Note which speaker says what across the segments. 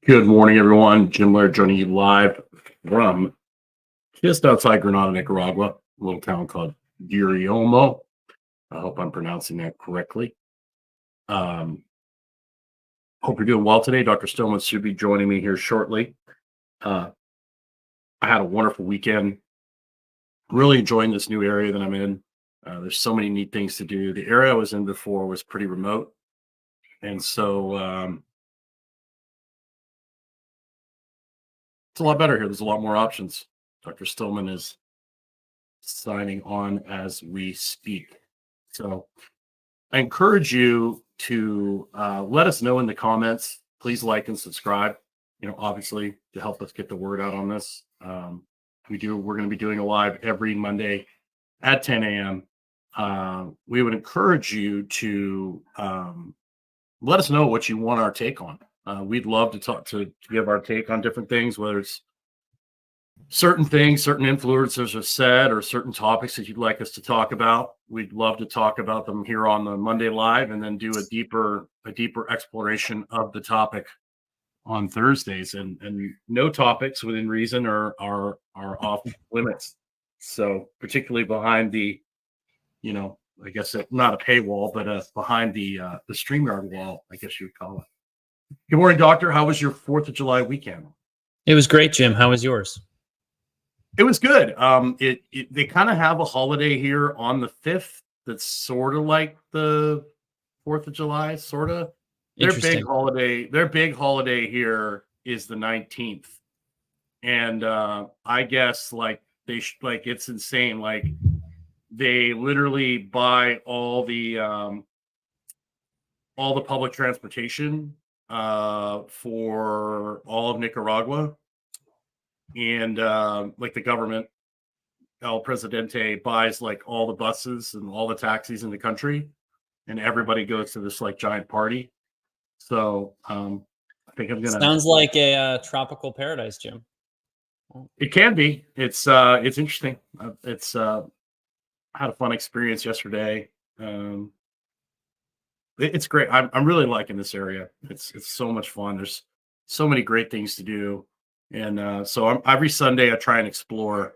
Speaker 1: Good morning, everyone. Jim Laird joining you live from just outside Granada, Nicaragua, a little town called Guriomo. I hope I'm pronouncing that correctly. Um, Hope you're doing well today. Dr. Stillman should be joining me here shortly. Uh, I had a wonderful weekend. Really enjoying this new area that I'm in. There's so many neat things to do. The area I was in before was pretty remote. And so it's a lot better here. There's a lot more options. Dr. Stillman is signing on as we speak. So I encourage you to let us know in the comments. Please like and subscribe, obviously to help us get the word out on this. We're going to be doing a live every Monday at 10 a.m. We would encourage you to let us know what you want our take on. We'd love to talk to give our take on different things, whether it's certain things, certain influencers have said, or certain topics that you'd like us to talk about. We'd love to talk about them here on the Monday Live, and then do a deeper exploration of the topic on Thursdays. And no topics within reason are off limits. So particularly behind the, I guess not a paywall, but behind the StreamYard wall, I guess you would call it. Good morning, Doctor. How was your 4th of July weekend?
Speaker 2: It was great, Jim. How was yours?
Speaker 1: It was good. They kind of have a holiday here on the 5th that's sort of like the 4th of July, sort of. Their big holiday here is the 19th. And I guess it's insane. Like they literally buy all the public transportation for all of Nicaragua. And the government, El Presidente, buys all the buses and all the taxis in the country, and everybody goes to this giant party. So I think I'm gonna.
Speaker 2: Sounds like a tropical paradise, Jim.
Speaker 1: It can be. It's interesting. I had a fun experience yesterday. It's great. I'm really liking this area. It's so much fun. There's so many great things to do. And so every Sunday I try and explore,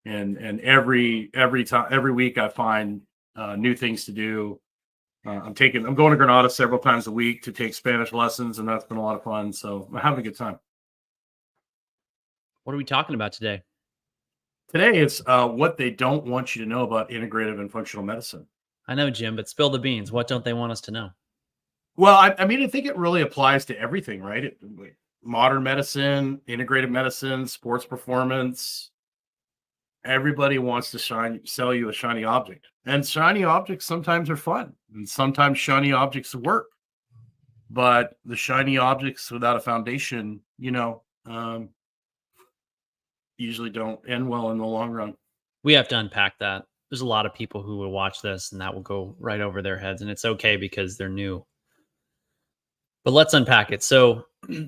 Speaker 1: and every week I find new things to do. I'm going to Granada several times a week to take Spanish lessons, and that's been a lot of fun. So I'm having a good time.
Speaker 2: What are we talking about today?
Speaker 1: Today it's what they don't want you to know about integrative and functional medicine.
Speaker 2: I know, Jim, but spill the beans. What don't they want us to know?
Speaker 1: Well, I mean, I think it really applies to everything, right? Modern medicine, integrative medicine, sports performance. Everybody wants to sell you a shiny object, and shiny objects sometimes are fun, and sometimes shiny objects work. But the shiny objects without a foundation, usually don't end well in the long run.
Speaker 2: We have to unpack that. There's a lot of people who will watch this, and that will go right over their heads, and it's okay because they're new. But let's unpack it. So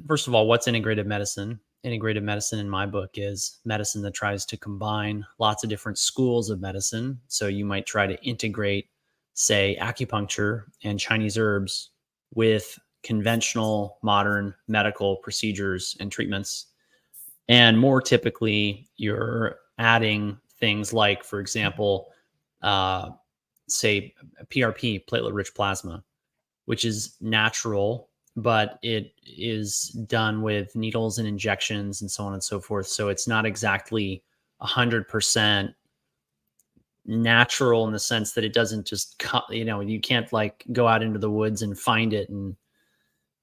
Speaker 2: first of all, what's integrative medicine? Integrative medicine in my book is medicine that tries to combine lots of different schools of medicine. So you might try to integrate, say, acupuncture and Chinese herbs with conventional modern medical procedures and treatments. And more typically, you're adding things like, for example, say PRP, platelet-rich plasma, which is natural, but it is done with needles and injections and so on and so forth. So it's not exactly 100% natural in the sense that it doesn't just cut, you can't go out into the woods and find it and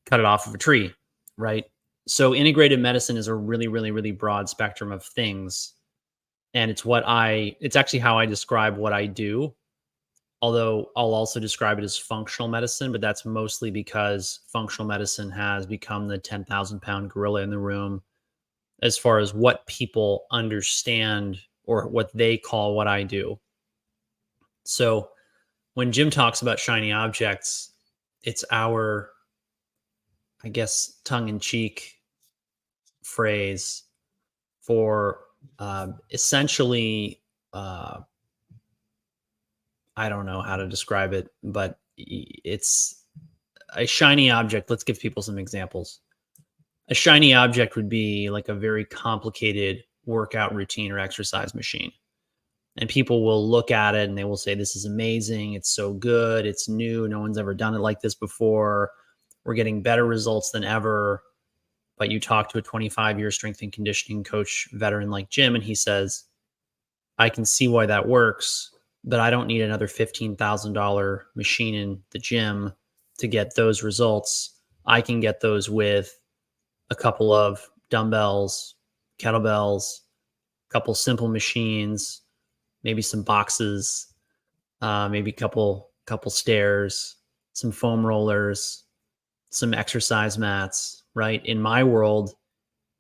Speaker 2: cut it off of a tree, right? So integrative medicine is a really, really, really broad spectrum of things. And it's actually how I describe what I do. Although I'll also describe it as functional medicine, but that's mostly because functional medicine has become the 10,000-pound gorilla in the room as far as what people understand or what they call what I do. So when Jim talks about shiny objects, it's our, I guess, tongue-in-cheek phrase for essentially, I don't know how to describe it, but it's a shiny object. Let's give people some examples. A shiny object would be like a very complicated workout routine or exercise machine. And people will look at it and they will say, this is amazing. It's so good. It's new. No one's ever done it like this before. We're getting better results than ever. But you talk to a 25-year strength and conditioning coach veteran like Jim, and he says, I can see why that works, but I don't need another $15,000 machine in the gym to get those results. I can get those with a couple of dumbbells, kettlebells, a couple simple machines, maybe some boxes, maybe a couple stairs, some foam rollers, some exercise mats, right? In my world,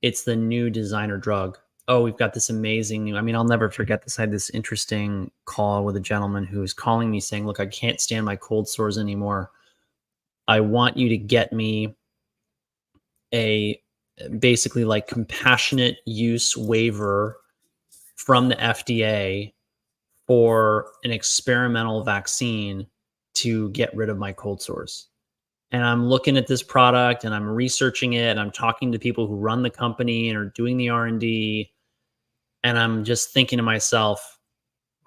Speaker 2: it's the new designer drug. Oh, we've got this amazing, I mean, I'll never forget this. I had this interesting call with a gentleman who was calling me saying, look, I can't stand my cold sores anymore. I want you to get me a basically like compassionate use waiver from the FDA for an experimental vaccine to get rid of my cold sores. And I'm looking at this product and I'm researching it and I'm talking to people who run the company and are doing the R&D. And I'm just thinking to myself,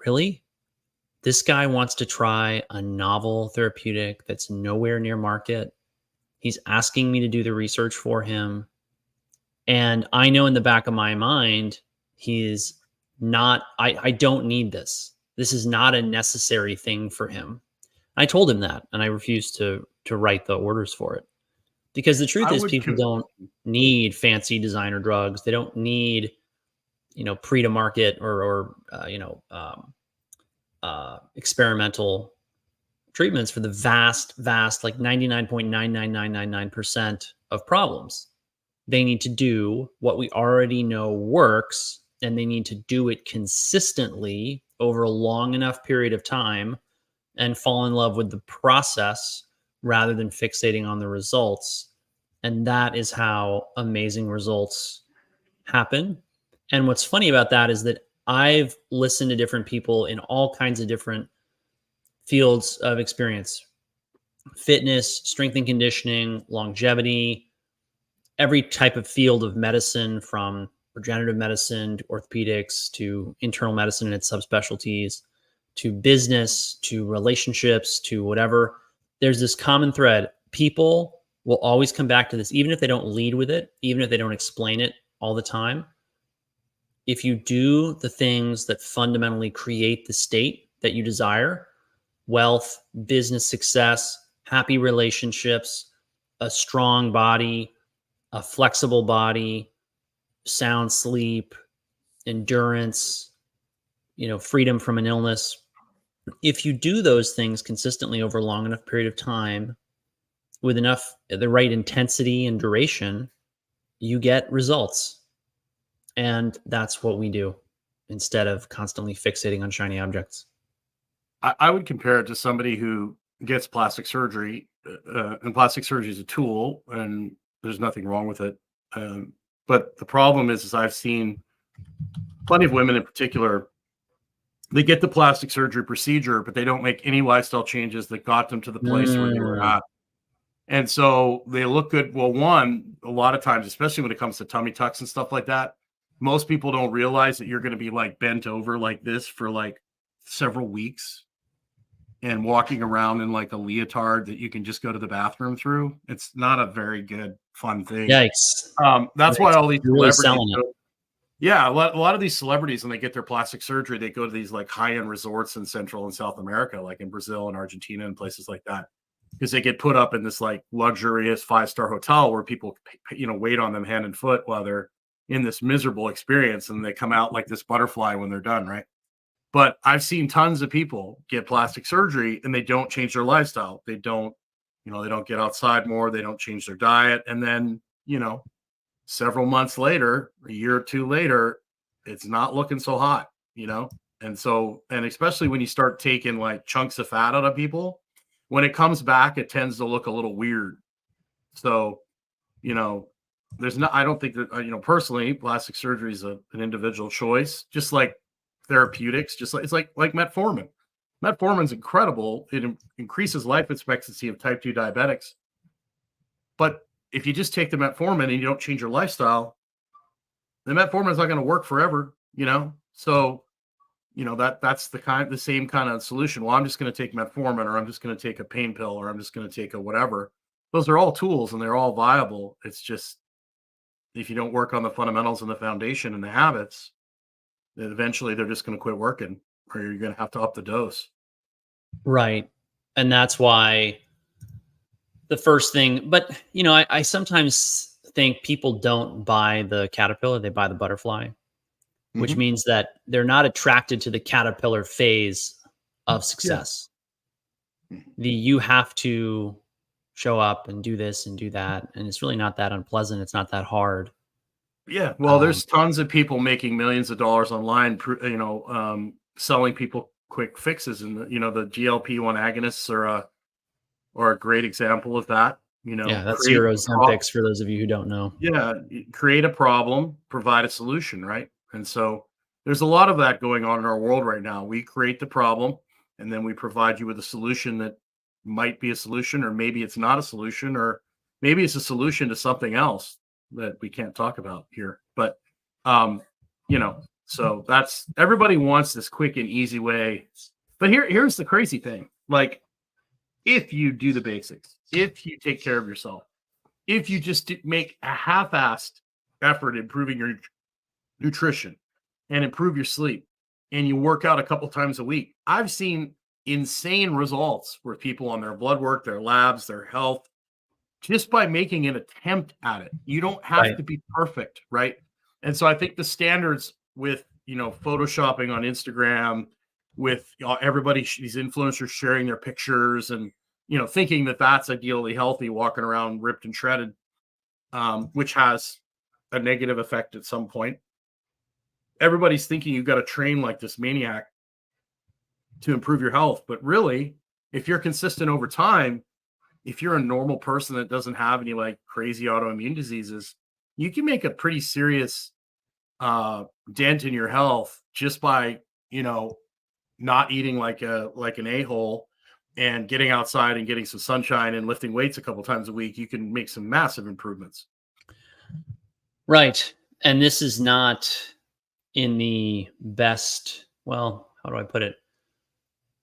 Speaker 2: really? This guy wants to try a novel therapeutic that's nowhere near market. He's asking me to do the research for him. And I know in the back of my mind, he's not, I don't need this. This is not a necessary thing for him. I told him that, and I refused to write the orders for it. Because the truth is people don't need fancy designer drugs. They don't need, pre to market or experimental treatments for the vast, like 99.99999% of problems. They need to do what we already know works, and they need to do it consistently over a long enough period of time and fall in love with the process rather than fixating on the results. And that is how amazing results happen. And what's funny about that is that I've listened to different people in all kinds of different fields of experience: fitness, strength and conditioning, longevity, every type of field of medicine, from regenerative medicine to orthopedics to internal medicine and its subspecialties, to business, to relationships, to whatever. There's this common thread. People will always come back to this, even if they don't lead with it, even if they don't explain it all the time. If you do the things that fundamentally create the state that you desire, wealth, business success, happy relationships, a strong body, a flexible body, sound sleep, endurance, freedom from an illness. If you do those things consistently over a long enough period of time with the right intensity and duration, you get results. And that's what we do instead of constantly fixating on shiny objects.
Speaker 1: I would compare it to somebody who gets plastic surgery, and plastic surgery is a tool, and there's nothing wrong with it. But the problem is I've seen plenty of women in particular, they get the plastic surgery procedure, but they don't make any lifestyle changes that got them to the place where they were at. And so they look good. Well, one, a lot of times, especially when it comes to tummy tucks and stuff like that, most people don't realize that you're going to be like bent over like this for like several weeks and walking around in like a leotard that you can just go to the bathroom through. It's not a very good, fun thing.
Speaker 2: Yikes.
Speaker 1: That's why all these celebrities
Speaker 2: really
Speaker 1: yeah, a lot of these celebrities, when they get their plastic surgery, they go to these like high-end resorts in Central and South America, like in Brazil and Argentina and places like that, because they get put up in this like luxurious 5-star hotel where people, wait on them hand and foot while they're in this miserable experience, and they come out like this butterfly when they're done, right? But I've seen tons of people get plastic surgery and they don't change their lifestyle. They don't, they don't get outside more. They don't change their diet. And then, several months later, a year or two later, it's not looking so hot, And so, and especially when you start taking like chunks of fat out of people, when it comes back, it tends to look a little weird. So, I don't think that, personally, plastic surgery is an individual choice, just like therapeutics, just like it's like metformin. Metformin's incredible. It increases life expectancy of type 2 diabetics, but if you just take the metformin and you don't change your lifestyle, the metformin is not going to work forever, So, that's the same kind of solution. Well, I'm just going to take metformin, or I'm just going to take a pain pill, or I'm just going to take a whatever. Those are all tools and they're all viable. It's just, if you don't work on the fundamentals and the foundation and the habits, then eventually they're just going to quit working, or you're going to have to up the dose.
Speaker 2: Right. And that's why the first thing, but I sometimes think people don't buy the caterpillar, they buy the butterfly, which
Speaker 1: Mhm.
Speaker 2: means that they're not attracted to the caterpillar phase of success. You have to show up and do this and do that. And it's really not that unpleasant. It's not that hard.
Speaker 1: Yeah. Well, there's tons of people making millions of dollars online, selling people quick fixes, and the GLP-1 agonists are a great example of that.
Speaker 2: Yeah, that's
Speaker 1: Create
Speaker 2: your
Speaker 1: a pro-
Speaker 2: Ozempics for those of you who don't know.
Speaker 1: yeah, create a problem, provide a solution, right? And so there's a lot of that going on in our world right now. We create the problem, and then we provide you with a solution that might be a solution, or maybe it's not a solution, or maybe it's a solution to something else that we can't talk about here. But so that's, everybody wants this quick and easy way. But here's the crazy thing. Like, if you do the basics, if you take care of yourself, if you just make a half-assed effort improving your nutrition and improve your sleep, and you work out a couple times a week, I've seen insane results with people on their blood work, their labs, their health, just by making an attempt at it. You don't have
Speaker 2: Right.
Speaker 1: to be perfect, right? And so I think the standards with, photoshopping on Instagram, with everybody, these influencers sharing their pictures and, thinking that that's ideally healthy, walking around ripped and shredded, which has a negative effect at some point. Everybody's thinking you've got to train like this maniac to improve your health. But really, if you're consistent over time, if you're a normal person that doesn't have any like crazy autoimmune diseases, you can make a pretty serious dent in your health just by, not eating like an a-hole, and getting outside and getting some sunshine and lifting weights a couple times a week. You can make some massive improvements.
Speaker 2: Right. And this is not in the best, well, how do I put it?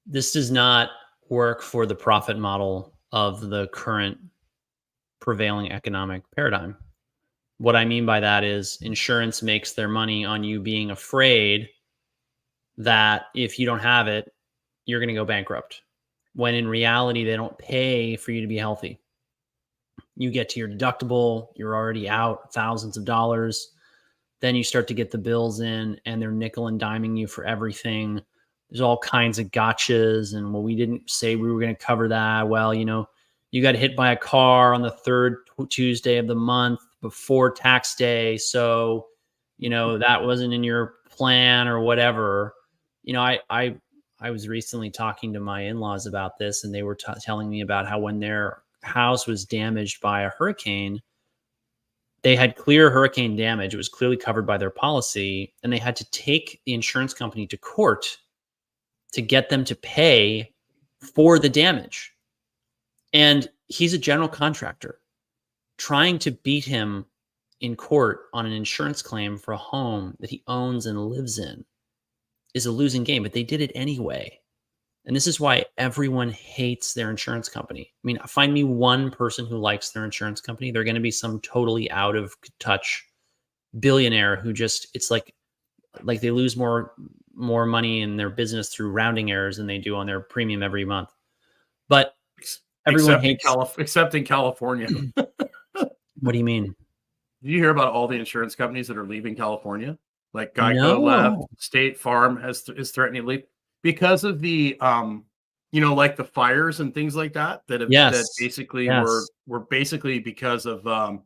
Speaker 2: This does not work for the profit model of the current prevailing economic paradigm. What I mean by that is insurance makes their money on you being afraid that if you don't have it, you're going to go bankrupt. When in reality, they don't pay for you to be healthy. You get to your deductible, you're already out thousands of dollars. Then you start to get the bills in, and they're nickel and diming you for everything. There's all kinds of gotchas. And well, we didn't say we were going to cover that. Well, you got hit by a car on the third Tuesday of the month before tax day. So, that wasn't in your plan or whatever. I was recently talking to my in-laws about this, and they were telling me about how when their house was damaged by a hurricane, they had clear hurricane damage. It was clearly covered by their policy, and they had to take the insurance company to court to get them to pay for the damage. And he's a general contractor. Trying to beat him in court on an insurance claim for a home that he owns and lives in is a losing game, but they did it anyway. And this is why everyone hates their insurance company. I mean, find me one person who likes their insurance company. They're going to be some totally out of touch billionaire who just, it's like they lose more money in their business through rounding errors than they do on their premium every month. But everyone hates.
Speaker 1: Except in California.
Speaker 2: What do you mean?
Speaker 1: Did you hear about all the insurance companies that are leaving California? Like Geico
Speaker 2: No.
Speaker 1: left, State Farm is threatening to leave because of the like the fires and things like that have that basically were basically because of the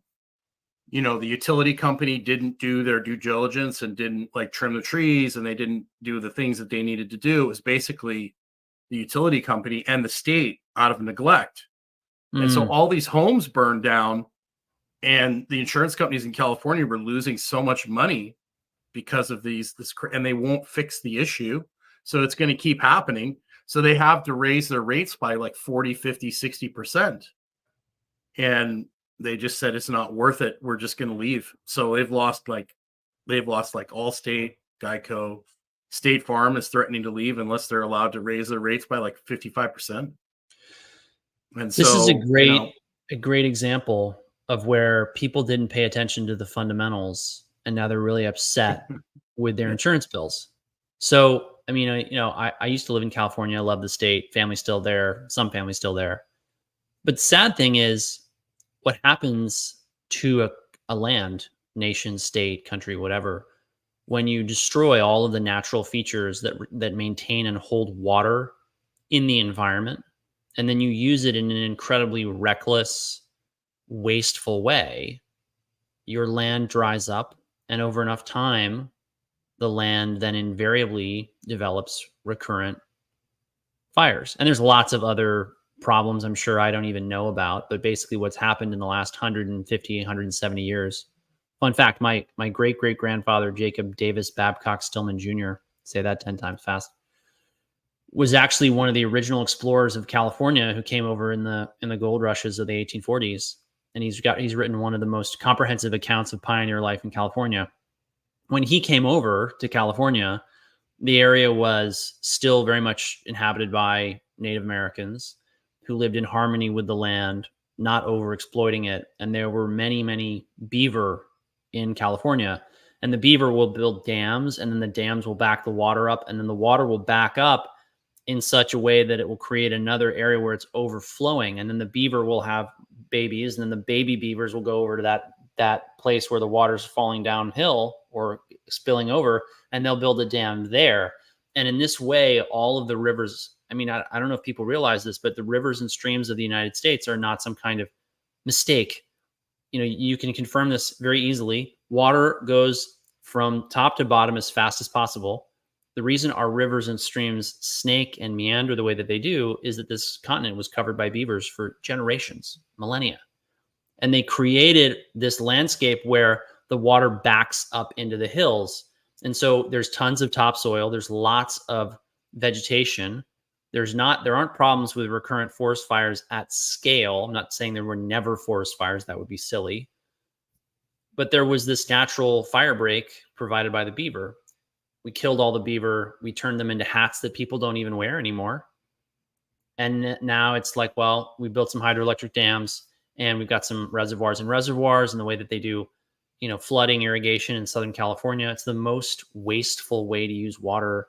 Speaker 1: utility company didn't do their due diligence and didn't like trim the trees, and they didn't do the things that they needed to do. It was basically the utility company and the state out of neglect. And so all these homes burned down, and the insurance companies in California were losing so much money because of and they won't fix the issue. So it's going to keep happening. So they have to raise their rates by like 40, 50, 60%. And they just said it's not worth it. We're just going to leave. So they've lost like Allstate, Geico, State Farm is threatening to leave unless they're allowed to raise their rates by like 55%. And
Speaker 2: This is
Speaker 1: so,
Speaker 2: a great example of where people didn't pay attention to the fundamentals, and now they're really upset with their insurance bills. So, I mean, I used to live in California. I love the state. Family's still there. Some family's still there. But the sad thing is, what happens to a land, nation, state, country, whatever, when you destroy all of the natural features that maintain and hold water in the environment, and then you use it in an incredibly reckless, wasteful way, your land dries up, and over enough time, the land then invariably develops recurrent fires. And there's lots of other problems I'm sure I don't even know about, but basically what's happened in the last 150, 170 years. Fun fact, my great-great-grandfather, Jacob Davis Babcock Stillman Jr., say that 10 times fast, was actually one of the original explorers of California who came over in the gold rushes of the 1840s. And he's written one of the most comprehensive accounts of pioneer life in California. When he came over to California, the area was still very much inhabited by Native Americans who lived in harmony with the land, not overexploiting it. And there were many, many beaver in California. And the beaver will build dams, and then the dams will back the water up, and then the water will back up in such a way that it will create another area where it's overflowing. And then the beaver will have babies, and then the baby beavers will go over to that place where the water's falling downhill or spilling over, and they'll build a dam there. And in this way, all of the rivers, I mean, I don't know if people realize this, but the rivers and streams of the United States are not some kind of mistake. You can confirm this very easily. Water goes from top to bottom as fast as possible. The reason our rivers and streams snake and meander the way that they do is that this continent was covered by beavers for generations, millennia. And they created this landscape where the water backs up into the hills. And so there's tons of topsoil. There's lots of vegetation. There aren't problems with recurrent forest fires at scale. I'm not saying there were never forest fires. That would be silly. But there was this natural fire break provided by the beaver. We killed all the beaver. We turned them into hats that people don't even wear anymore. And now it's like, well, we built some hydroelectric dams, and we've got some reservoirs and the way that they do, flooding irrigation in Southern California. It's the most wasteful way to use water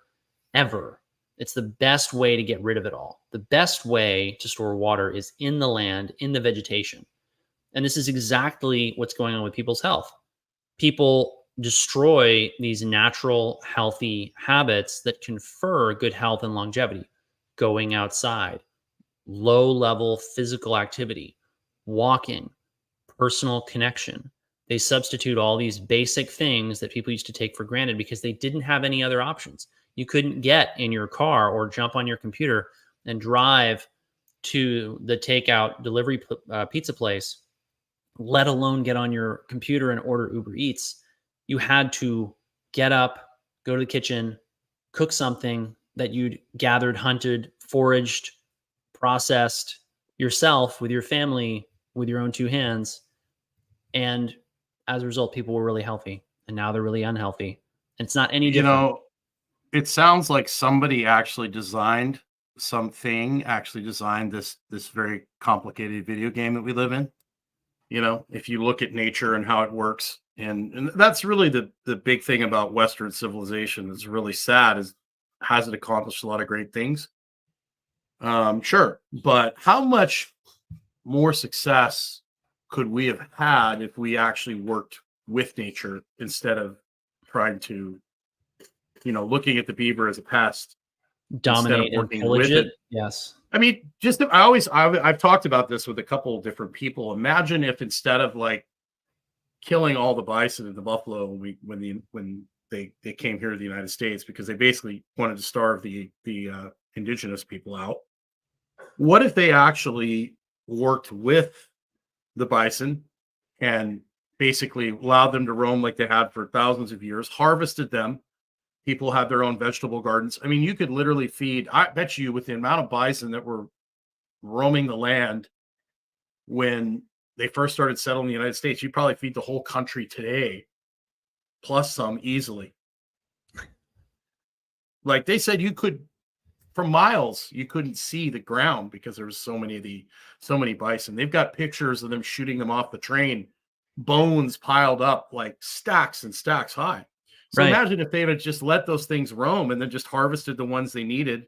Speaker 2: ever. It's the best way to get rid of it all. The best way to store water is in the land, in the vegetation. And this is exactly what's going on with people's health. People destroy these natural, healthy habits that confer good health and longevity. Going outside, low-level physical activity, walking, personal connection. They substitute all these basic things that people used to take for granted because they didn't have any other options. You couldn't get in your car or jump on your computer and drive to the takeout delivery pizza place, let alone get on your computer and order Uber Eats. You had to get up, go to the kitchen, cook something that you'd gathered, hunted, foraged, processed yourself with your family, with your own two hands. And as a result, people were really healthy, and now they're really unhealthy. And it's not any different.
Speaker 1: It sounds like somebody actually designed this very complicated video game that we live in. If you look at nature and how it works, and that's really the big thing about Western civilization that's really sad is, has it accomplished a lot of great things? Sure. But how much more success could we have had if we actually worked with nature instead of trying to, looking at the beaver as a pest,
Speaker 2: dominate and pillage it? Yes.
Speaker 1: I mean, I've talked about this with a couple of different people. Imagine if instead of like killing all the bison and the buffalo when they came here to the United States, because they basically wanted to starve the indigenous people out. What if they actually worked with the bison and basically allowed them to roam like they had for thousands of years, harvested them? People have their own vegetable gardens. I mean, you could literally feed, I bet you, with the amount of bison that were roaming the land when they first started settling in the United States, you probably feed the whole country today, plus some easily. Like they said, you could, for miles, you couldn't see the ground because there was so many bison. They've got pictures of them shooting them off the train, bones piled up like stacks and stacks high. So
Speaker 2: Right.
Speaker 1: imagine if they had just let those things roam and then just harvested the ones they needed.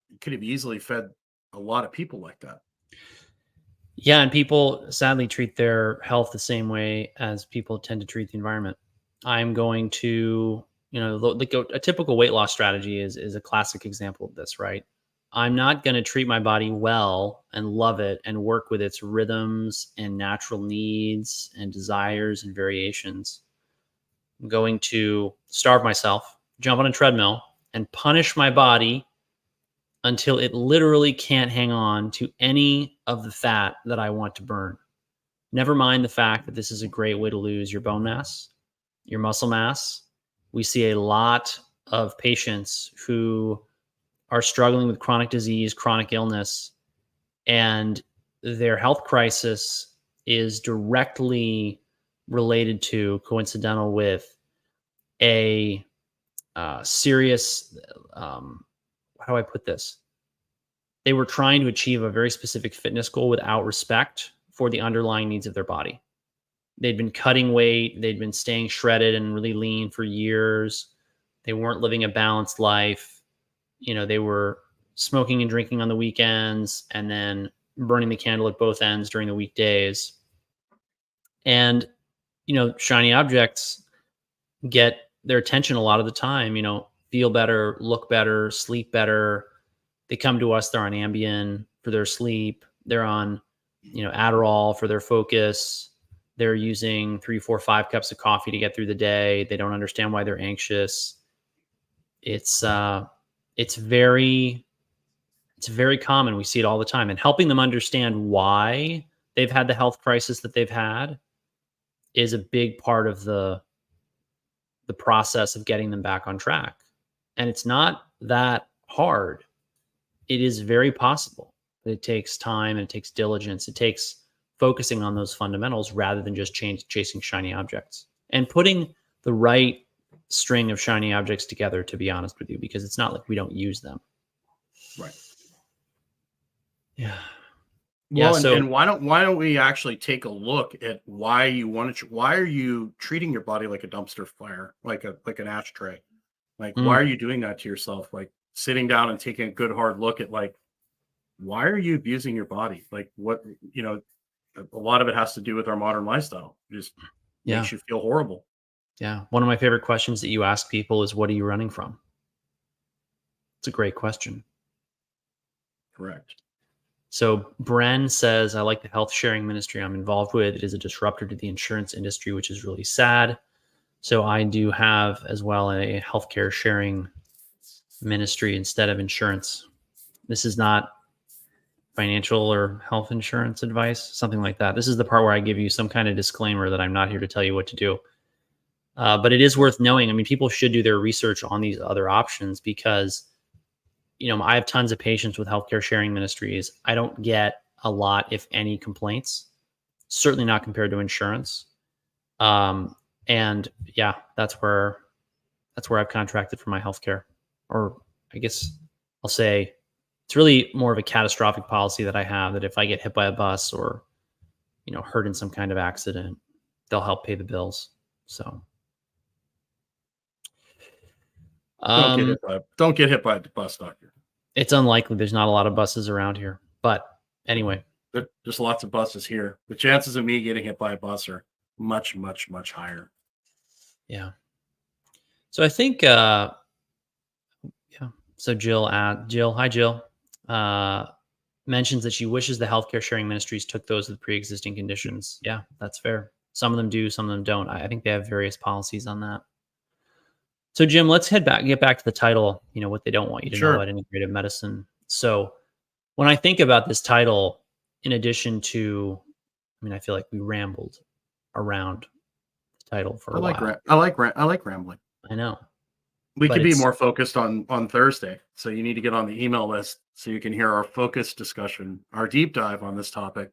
Speaker 1: You could have easily fed a lot of people like that.
Speaker 2: Yeah, and people sadly treat their health the same way as people tend to treat the environment. I'm going to, a typical weight loss strategy is a classic example of this, right? I'm not going to treat my body well and love it and work with its rhythms and natural needs and desires and variations. I'm going to starve myself, jump on a treadmill, and punish my body until it literally can't hang on to any of the fat that I want to burn. Never mind the fact that this is a great way to lose your bone mass, your muscle mass. We see a lot of patients who are struggling with chronic disease, chronic illness, and their health crisis is directly related to, coincidental with, a serious, how do I put this? They were trying to achieve a very specific fitness goal without respect for the underlying needs of their body. They'd been cutting weight, they'd been staying shredded and really lean for years. They weren't living a balanced life. They were smoking and drinking on the weekends and then burning the candle at both ends during the weekdays. And, shiny objects get their attention a lot of the time, feel better, look better, sleep better. They come to us, they're on Ambien for their sleep. They're on, Adderall for their focus. They're using 3, 4, 5 cups of coffee to get through the day. They don't understand why they're anxious. It's very common. We see it all the time. And helping them understand why they've had the health crisis that they've had is a big part of the process of getting them back on track. And it's not that hard. It is very possible, but it takes time and it takes diligence. It takes focusing on those fundamentals rather than just chasing shiny objects and putting the right string of shiny objects together, to be honest with you, because it's not like we don't use them.
Speaker 1: Right.
Speaker 2: Yeah.
Speaker 1: Well,
Speaker 2: So
Speaker 1: and why don't we actually take a look at why you want to? Why are you treating your body like a dumpster fire, like an ashtray? Like, why are you doing that to yourself? Like sitting down and taking a good hard look at why are you abusing your body? Like what, a lot of it has to do with our modern lifestyle. It just makes you feel horrible.
Speaker 2: Yeah. One of my favorite questions that you ask people is, what are you running from? It's a great question.
Speaker 1: Correct.
Speaker 2: So Bren says, I like the health sharing ministry I'm involved with. It is a disruptor to the insurance industry, which is really sad. So I do have as well a healthcare sharing ministry instead of insurance. This is not financial or health insurance advice, something like that. This is the part where I give you some kind of disclaimer that I'm not here to tell you what to do. But it is worth knowing. I mean, people should do their research on these other options because, I have tons of patients with healthcare sharing ministries. I don't get a lot, if any, complaints, certainly not compared to insurance. And yeah, that's where I've contracted for my healthcare, or I guess I'll say it's really more of a catastrophic policy that I have, that if I get hit by a bus or, hurt in some kind of accident, they'll help pay the bills. So
Speaker 1: don't get hit by the bus, doctor.
Speaker 2: It's unlikely. There's not a lot of buses around here, but anyway,
Speaker 1: there's lots of buses here. The chances of me getting hit by a bus are much, much, much higher.
Speaker 2: Yeah. So I think, So Jill, hi Jill, mentions that she wishes the healthcare sharing ministries took those with pre-existing conditions. Yeah, that's fair. Some of them do, some of them don't. I think they have various policies on that. So Jim, let's get back to the title, what they don't want you to know about integrative medicine. So when I think about this title, in addition to, I feel like we rambled around the title for a while.
Speaker 1: I like rambling.
Speaker 2: I know.
Speaker 1: We could be more focused on Thursday. So you need to get on the email list so you can hear our focused discussion, our deep dive on this topic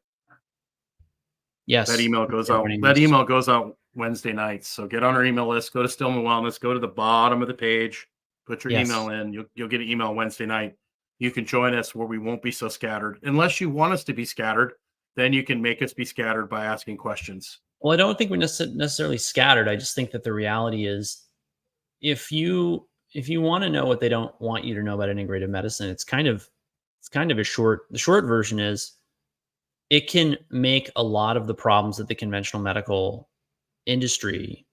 Speaker 2: Yes.
Speaker 1: That email goes out.
Speaker 2: Morning
Speaker 1: That
Speaker 2: news.
Speaker 1: email goes out Wednesday nights. So get on our email list. Go to Stillman Wellness. Go to the bottom of the page. Put your email
Speaker 2: Yes.
Speaker 1: in. You'll get an email Wednesday night. You can join us where we won't be so scattered. Unless you want us to be scattered, then you can make us be scattered by asking questions.
Speaker 2: Well, I don't think we're necessarily scattered. I just think that the reality is, if you want to know what they don't want you to know about integrative medicine, it's kind of the short version is it can make a lot of the problems that the conventional medical industry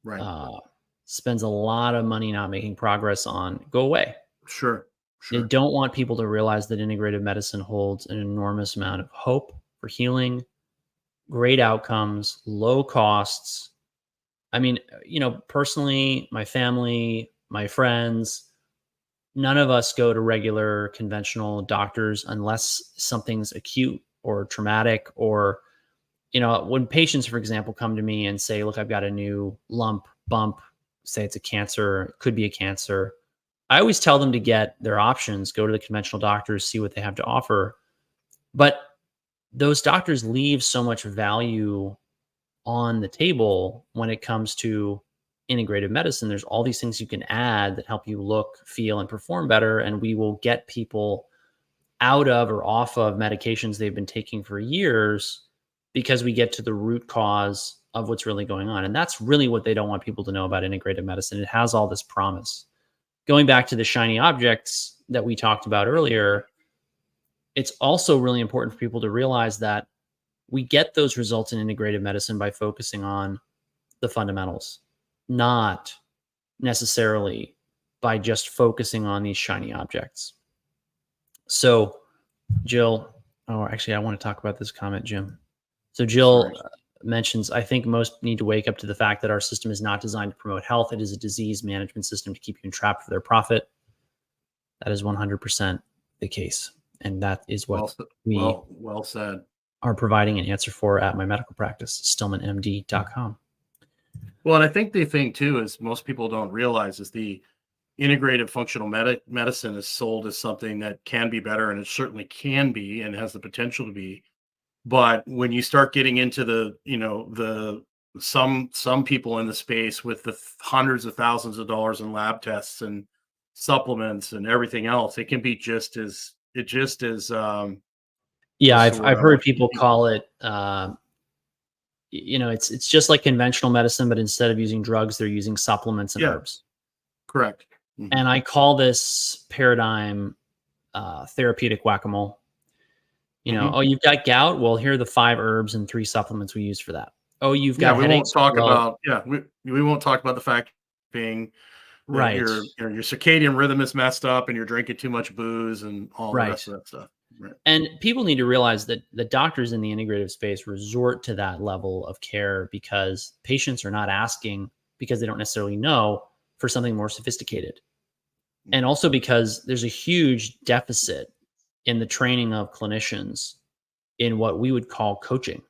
Speaker 1: Right.
Speaker 2: uh, spends a lot of money not making progress on go away.
Speaker 1: Sure.
Speaker 2: They
Speaker 1: Sure.
Speaker 2: don't want people to realize that integrative medicine holds an enormous amount of hope for healing, great outcomes, low costs. I mean, personally, my family, my friends, none of us go to regular conventional doctors unless something's acute or traumatic, or when patients, for example, come to me and say, look, I've got a new bump, say it's a cancer, it could be a cancer. I always tell them to get their options, go to the conventional doctors, see what they have to offer. But those doctors leave so much value on the table when it comes to integrative medicine. There's all these things you can add that help you look, feel, and perform better. And we will get people out of or off of medications they've been taking for years because we get to the root cause of what's really going on. And that's really what they don't want people to know about integrative medicine. It has all this promise. Going back to the shiny objects that we talked about earlier, it's also really important for people to realize that we get those results in integrative medicine by focusing on the fundamentals, not necessarily by just focusing on these shiny objects. So Jill, actually, I want to talk about this comment, Jim. So Jill mentions, I think most need to wake up to the fact that our system is not designed to promote health. It is a disease management system to keep you entrapped for their profit. That is 100% the case. And that is what
Speaker 1: well said.
Speaker 2: Are providing an answer for at my medical practice, stillmanmd.com.
Speaker 1: Well, and I think the thing too is most people don't realize is the integrative functional medicine is sold as something that can be better, and it certainly can be and has the potential to be. But when you start getting into some people in the space with the hundreds of thousands of dollars in lab tests and supplements and everything else, it can be just as
Speaker 2: yeah, I've heard people call it it's just like conventional medicine, but instead of using drugs, they're using supplements and herbs.
Speaker 1: Correct. Mm-hmm.
Speaker 2: And I call this paradigm therapeutic whack-a-mole. Oh, you've got gout. Well, here are the 5 herbs and 3 supplements we use for that. Oh, you've got headaches.
Speaker 1: We won't talk about the fact being
Speaker 2: right.
Speaker 1: Your circadian rhythm is messed up and you're drinking too much booze and all the rest of that stuff. Right.
Speaker 2: And people need to realize that the doctors in the integrative space resort to that level of care because patients are not asking because they don't necessarily know for something more sophisticated. And also because there's a huge deficit in the training of clinicians in what we would call coaching.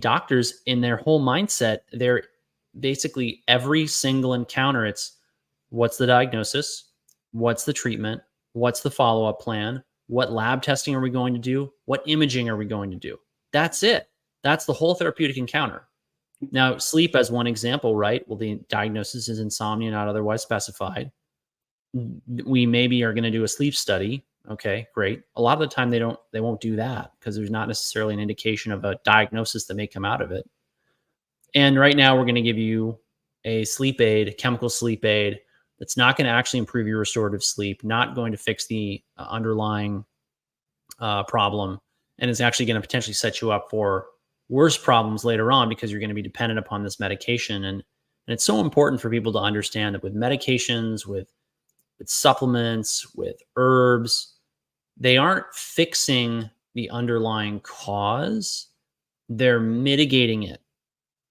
Speaker 2: Doctors in their whole mindset, they're basically every single encounter, it's what's the diagnosis? What's the treatment? What's the follow-up plan? What lab testing are we going to do? What imaging are we going to do? That's it. That's the whole therapeutic encounter. Now, sleep as one example, right? Well, the diagnosis is insomnia, not otherwise specified. We maybe are going to do a sleep study. Okay, great. A lot of the time they won't do that because there's not necessarily an indication of a diagnosis that may come out of it. And right now we're going to give you a sleep aid, a chemical sleep aid that's not going to actually improve your restorative sleep, not going to fix the underlying problem, and is actually going to potentially set you up for worse problems later on because you're going to be dependent upon this medication. And it's so important for people to understand that with medications, with supplements, with herbs, they aren't fixing the underlying cause. They're mitigating it.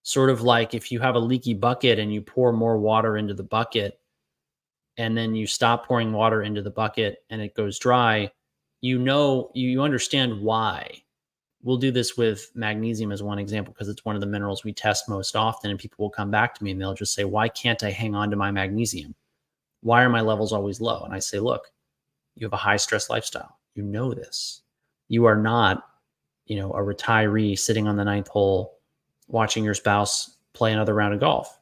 Speaker 2: Sort of like if you have a leaky bucket and you pour more water into the bucket and then you stop pouring water into the bucket and it goes dry, you understand why. We'll do this with magnesium as one example because it's one of the minerals we test most often, and people will come back to me and they'll just say, why can't I hang on to my magnesium? Why are my levels always low? And I say, look, you have a high stress lifestyle. You know this. You are not a retiree sitting on the ninth hole, watching your spouse play another round of golf.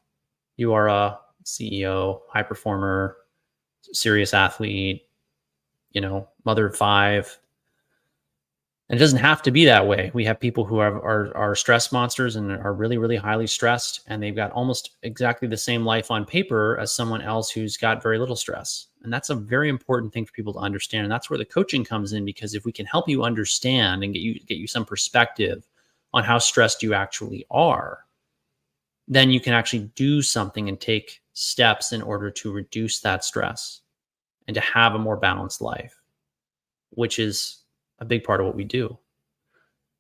Speaker 2: You are a CEO, high performer, serious athlete, mother of five. And it doesn't have to be that way. We have people who are stress monsters and are really, really highly stressed, and they've got almost exactly the same life on paper as someone else who's got very little stress. And that's a very important thing for people to understand. And that's where the coaching comes in, because if we can help you understand and get you some perspective on how stressed you actually are, then you can actually do something and take steps in order to reduce that stress and to have a more balanced life, which is a big part of what we do.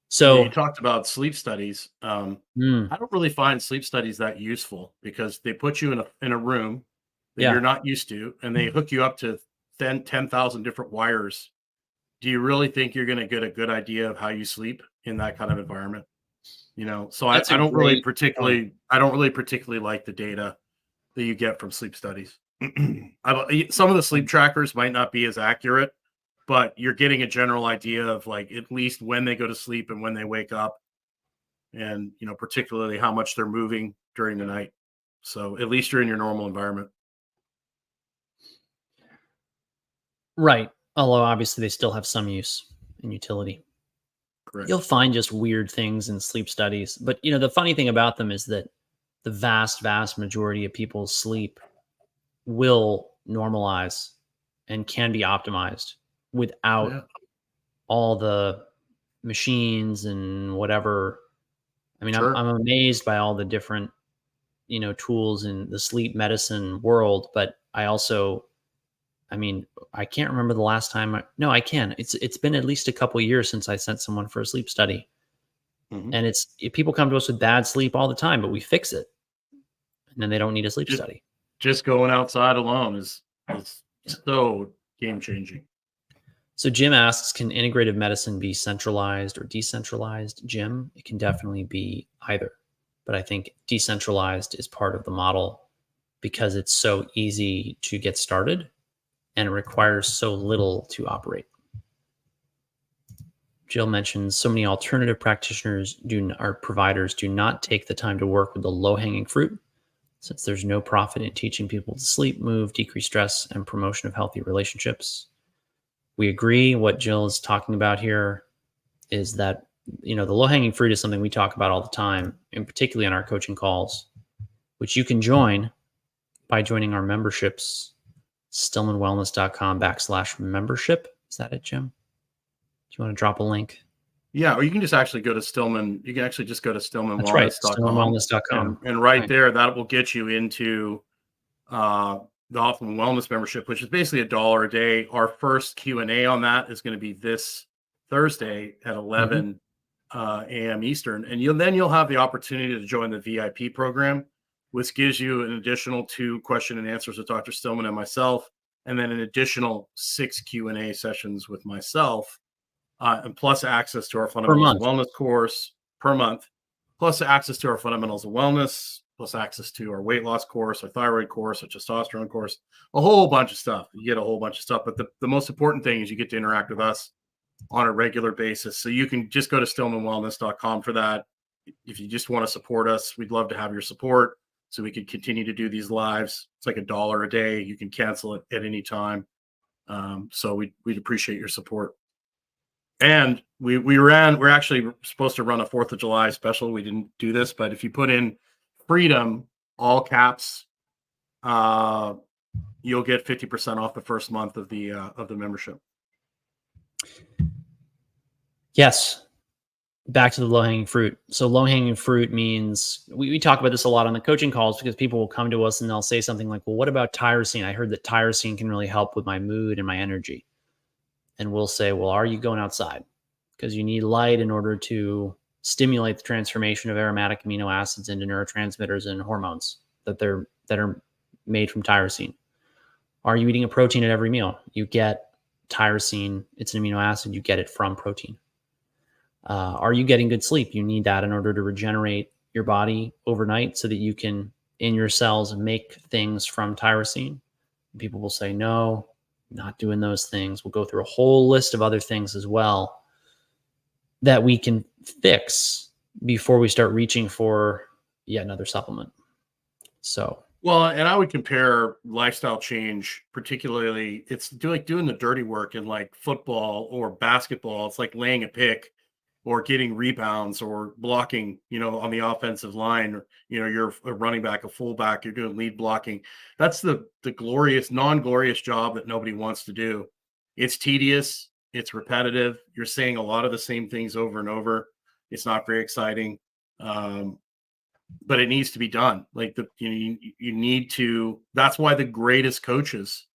Speaker 2: So
Speaker 1: you talked about sleep studies. I don't really find sleep studies that useful, because they put you in a room that you're not used to, and they hook you up to 10,000 different wires. Do you really think you're going to get a good idea of how you sleep in that kind of environment? So I don't really particularly like the data that you get from sleep studies. Some of the sleep trackers might not be as accurate, but you're getting a general idea of, like, at least when they go to sleep and when they wake up, and particularly how much they're moving during the night. So at least you're in your normal environment.
Speaker 2: Right. Although obviously they still have some use and utility.
Speaker 1: Correct.
Speaker 2: You'll find just weird things in sleep studies, but the funny thing about them is that the vast, vast majority of people's sleep will normalize and can be optimized without all the machines and whatever. I mean,
Speaker 1: Sure.
Speaker 2: I'm amazed by all the different, tools in the sleep medicine world, but I can't remember the last time. I can. It's been at least a couple of years since I sent someone for a sleep study. And people come to us with bad sleep all the time, but we fix it, and then they don't need a sleep study.
Speaker 1: Just going outside alone is so game changing.
Speaker 2: So Jim asks, can integrative medicine be centralized or decentralized? Jim, it can definitely be either, but I think decentralized is part of the model because it's so easy to get started and it requires so little to operate. Jill mentions so many alternative practitioners or providers do not take the time to work with the low-hanging fruit, since there's no profit in teaching people to sleep, move, decrease stress, and promotion of healthy relationships. We agree. What Jill is talking about here is that, the low-hanging fruit is something we talk about all the time, and particularly on our coaching calls, which you can join by joining our memberships, stillmanwellness.com/membership. Is that it, Jim? Do you want to drop a link?
Speaker 1: Yeah, or you can just actually go to Stillman. You can actually just go to stillmanwellness.com.
Speaker 2: That's right, stillmanwellness.com.
Speaker 1: And right there, that will get you into the Optimum Wellness membership, which is basically $1 a day. Our first Q&A on that is going to be this Thursday at 11 a.m. Eastern. And you'll have the opportunity to join the VIP program, which gives you an additional 2 question and answers with Dr. Stillman and myself, and then an additional 6 Q&A sessions with myself. And plus access to our Fundamentals of Wellness course per month, plus access to our Fundamentals of Wellness, plus access to our weight loss course, our thyroid course, our testosterone course, a whole bunch of stuff. You get a whole bunch of stuff. But the most important thing is you get to interact with us on a regular basis. So you can just go to stillmanwellness.com for that. If you just want to support us, we'd love to have your support so we can continue to do these lives. It's like $1 a day. You can cancel it at any time. So we'd appreciate your support. And we're actually supposed to run a 4th of July special. We didn't do this, but if you put in freedom, all caps, you'll get 50% off the first month of the membership.
Speaker 2: Yes. Back to the low-hanging fruit. So low-hanging fruit means we talk about this a lot on the coaching calls, because people will come to us and they'll say something like, well, what about tyrosine? I heard that tyrosine can really help with my mood and my energy. And we'll say, well, are you going outside? Because you need light in order to stimulate the transformation of aromatic amino acids into neurotransmitters and hormones that are made from tyrosine. Are you eating a protein at every meal? You get tyrosine. It's an amino acid. You get it from protein. Are you getting good sleep? You need that in order to regenerate your body overnight so that you can, in your cells, make things from tyrosine. People will say, no, not doing those things. We'll go through a whole list of other things as well. that we can fix before we start reaching for yet another supplement. So,
Speaker 1: well, and I would compare lifestyle change, particularly it's like doing the dirty work in like football or basketball. It's like laying a pick or getting rebounds or blocking, on the offensive line, or, you're a running back, a fullback, you're doing lead blocking. That's the glorious, non-glorious job that nobody wants to do. It's tedious. It's repetitive. You're saying a lot of the same things over and over. It's not very exciting. But it needs to be done. Like you need to, that's why the greatest coaches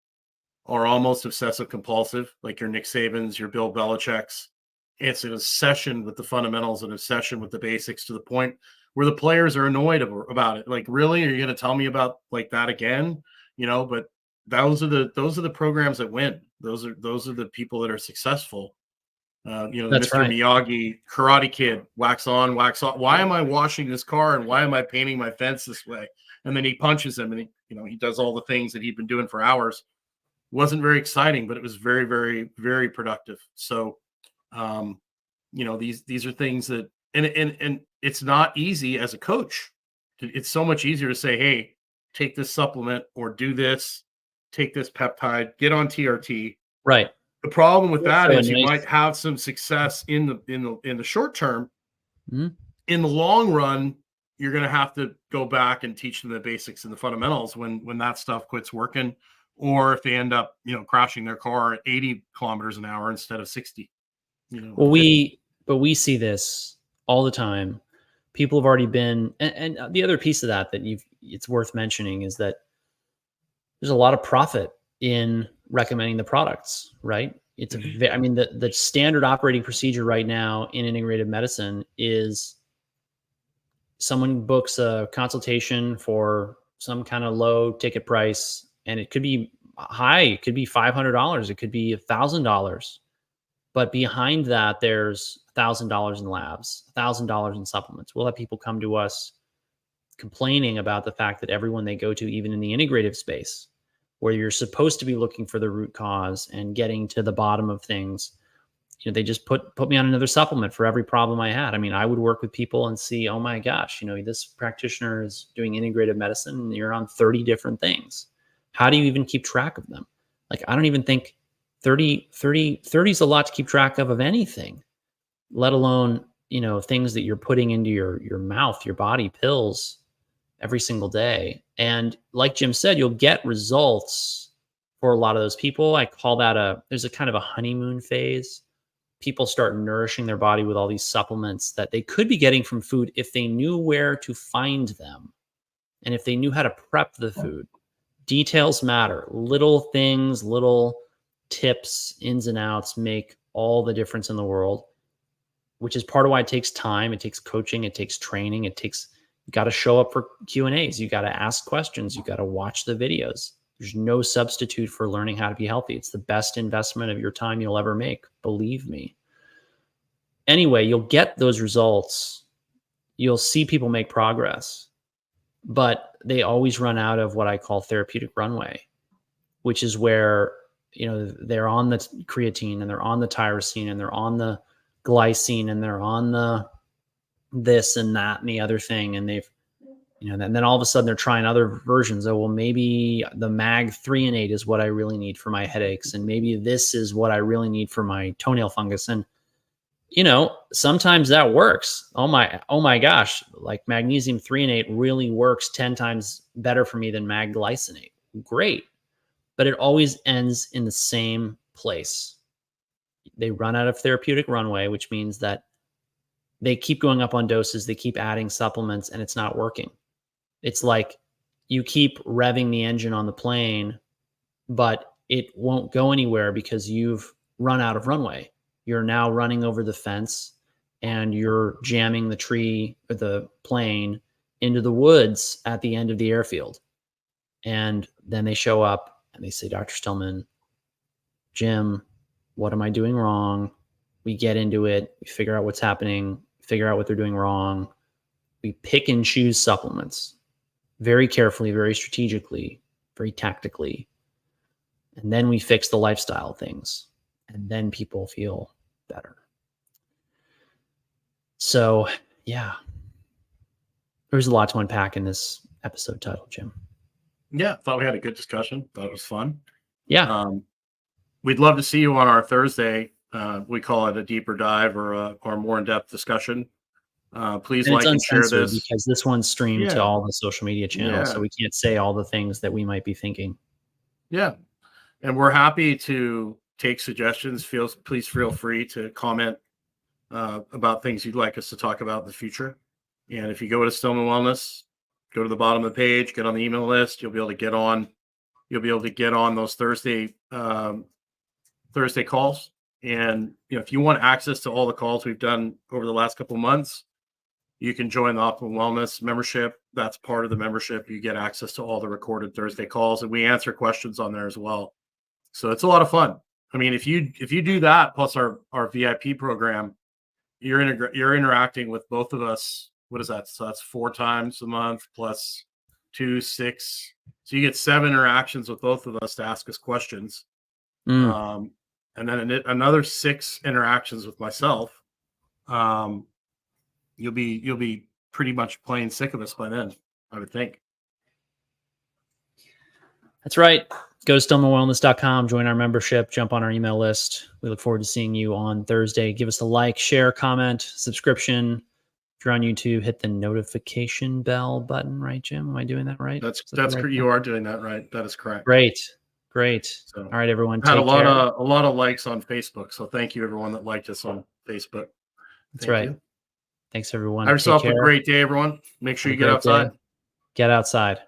Speaker 1: are almost obsessive compulsive, like your Nick Sabans, your Bill Belichick's. It's an obsession with the fundamentals, an obsession with the basics, to the point where the players are annoyed about it. Like, really, are you going to tell me about like that again? But those are the programs that win. Those are the people that are successful.
Speaker 2: that's
Speaker 1: Mr.
Speaker 2: right.
Speaker 1: Miyagi, Karate Kid, wax on, wax off. Why am I washing this car and why am I painting my fence this way? And then he punches him and he does all the things that he'd been doing for hours. It wasn't very exciting, but it was very, very, very productive. So, these are things that, and it's not easy as a coach. It's so much easier to say, hey, take this supplement or do this, take this peptide, get on TRT.
Speaker 2: Right.
Speaker 1: The problem with that
Speaker 2: So
Speaker 1: is you might have some success in the short term.
Speaker 2: Mhm.
Speaker 1: In the long run, you're going to have to go back and teach them the basics and the fundamentals when that stuff quits working, or if they end up, crashing their car at 80 kilometers an hour instead of 60.
Speaker 2: Well, we see this all the time. People have already been, and the other piece of that it's worth mentioning is that there's a lot of profit in recommending the products, right? It's I mean, the standard operating procedure right now in integrative medicine is someone books a consultation for some kind of low ticket price, and it could be high, it could be $500, it could be $1,000. But behind that, there's $1,000 in labs, $1,000 in supplements. We'll have people come to us complaining about the fact that everyone they go to, even in the integrative space, where you're supposed to be looking for the root cause and getting to the bottom of things, they just put me on another supplement for every problem I had. I mean, I would work with people and see, oh my gosh, this practitioner is doing integrative medicine and you're on 30 different things. How do you even keep track of them? Like, I don't even think 30 is a lot to keep track of anything, let alone, things that you're putting into your mouth, your body, pills every single day. And like Jim said, you'll get results for a lot of those people. I call that there's a kind of a honeymoon phase. People start nourishing their body with all these supplements that they could be getting from food if they knew where to find them and if they knew how to prep the food. Details matter. Little things, little tips, ins and outs make all the difference in the world, which is part of why it takes time. It takes coaching. It takes training. You got to show up for Q&As. You got to ask questions. You got to watch the videos. There's no substitute for learning how to be healthy. It's the best investment of your time you'll ever make. Believe me. Anyway, you'll get those results. You'll see people make progress, but they always run out of what I call therapeutic runway, which is where, they're on the creatine and they're on the tyrosine and they're on the glycine and they're on the this and that and the other thing. And they've, and then all of a sudden they're trying other versions. Oh, well, maybe the mag 3-8 is what I really need for my headaches. And maybe this is what I really need for my toenail fungus. And, sometimes that works. Oh my gosh, like magnesium 3-8 really works 10 times better for me than mag glycinate. Great. But it always ends in the same place. They run out of therapeutic runway, which means that they keep going up on doses, they keep adding supplements, and it's not working. It's like you keep revving the engine on the plane, but it won't go anywhere because you've run out of runway. You're now running over the fence and you're jamming the tree or the plane into the woods at the end of the airfield. And then they show up and they say, Dr. Stillman, Jim, what am I doing wrong? We get into it. We figure out what's happening, figure out what they're doing wrong. We pick and choose supplements very carefully, very strategically, very tactically. And then we fix the lifestyle things. And then people feel better. So, yeah, there's a lot to unpack in this episode title, Jim.
Speaker 1: Yeah, thought we had a good discussion. Thought it was fun.
Speaker 2: Yeah.
Speaker 1: We'd love to see you on our Thursday. We call it a deeper dive or a more in-depth discussion. Please
Speaker 2: And it's
Speaker 1: like and share
Speaker 2: uncensored
Speaker 1: this.
Speaker 2: because this one's streamed to
Speaker 1: Yeah.
Speaker 2: all the social media channels,
Speaker 1: Yeah.
Speaker 2: so we can't say all the things that we might be thinking.
Speaker 1: Yeah. And we're happy to take suggestions. Please feel free to comment about things you'd like us to talk about in the future. And if you go to Stillman Wellness, go to the bottom of the page, get on the email list. You'll be able to get on. You'll be able to get on those Thursday calls. And if you want access to all the calls we've done over the last couple of months, you can join the Optimal Wellness membership. That's part of the membership. You get access to all the recorded Thursday calls, and we answer questions on there as well. So it's a lot of fun. I mean, if you do that plus our VIP program, you're interacting with both of us. What is that? So that's 4 times a month plus 2, 6. So you get 7 interactions with both of us to ask us questions. And then another 6 interactions with myself. You'll be pretty much playing sick of us by then, I would think.
Speaker 2: That's right. Go to stillmanwellness.com, join our membership, jump on our email list. We look forward to seeing you on Thursday. Give us a like, share, comment, subscription. If you're on YouTube, hit the notification bell button, right, Jim? Am I doing that right?
Speaker 1: That's
Speaker 2: right?
Speaker 1: You are doing that right. That is correct.
Speaker 2: Great. So, all right, everyone.
Speaker 1: Had
Speaker 2: take care.
Speaker 1: a lot of likes on Facebook. So thank you everyone that liked us on Facebook.
Speaker 2: That's right. Thanks everyone.
Speaker 1: Have yourself a great day, everyone. Make sure you get outside.
Speaker 2: Get outside.